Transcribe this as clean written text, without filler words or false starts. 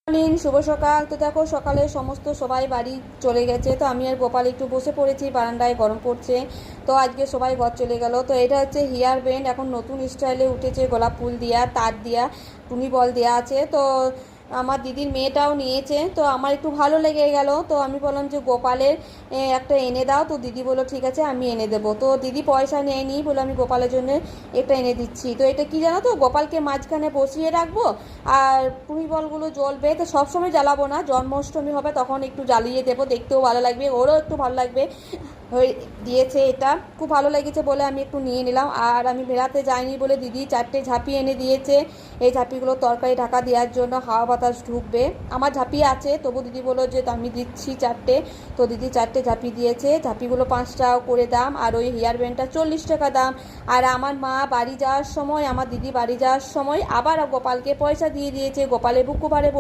Morning, শুভ সকাল। তো দেখো, সকালে সবাই বাড়ি চলে গেছে, তো আমি আর গোপাল একটু বসে পড়েছি বারান্দায়, গরম পড়ছে। তো আজকে সবাই ঘর চলে গেল। তো এটা হচ্ছে হেয়ার ব্যান্ড, এখন নতুন স্টাইলে উঠেছে, গোলাপ ফুল দিয়া, তার দিয়া, টুনি বল দেয়া আছে। তো আমার দিদির মেয়েটাও নিয়েছে, তো আমার একটু ভালো লেগে গেল। তো আমি বললাম যে গোপালের একটা এনে দাও। তো দিদি বললো ঠিক আছে, আমি এনে দেবো। তো দিদি পয়সা নেয়নি, বলে আমি গোপালের জন্য এটা এনে দিচ্ছি। তো এটা কি জানো তো, গোপালকে মাঝখানে বসিয়ে রাখবো, আর টুনি বলগুলো জ্বলবে। তো সবসময় জ্বালাবো না, জন্মাষ্টমী হবে তখন একটু জ্বালিয়ে দেবো, দেখতেও ভালো লাগবে, ওরও একটু ভালো লাগবে। হয়ে দিয়েছে, এটা খুব ভালো লেগেছে বলে আমি একটু নিয়ে নিলাম। আর আমি বেড়াতে যাইনি বলে দিদি 4টে ঝাঁপি এনে দিয়েছে। এই ঝাঁপিগুলো তরকারি ঢাকা দেওয়ার জন্য, হাওয়া বাতাস ঢুকবে। আমার ঝাঁপি আছে, তবু দিদি বললো যে আমি দিচ্ছি 4টে। তো দিদি 4টে ঝাঁপি দিয়েছে। ঝাঁপিগুলো 5 টাকা করে দাম, আর ওই হেয়ার ব্যান্ডটা 40 টাকা দাম। আর আমার মা বাড়ি যাওয়ার সময়, আমার দিদি বাড়ি যাওয়ার সময় আবার গোপালকে পয়সা দিয়ে দিয়েছে। গোপালের বুকু ভারে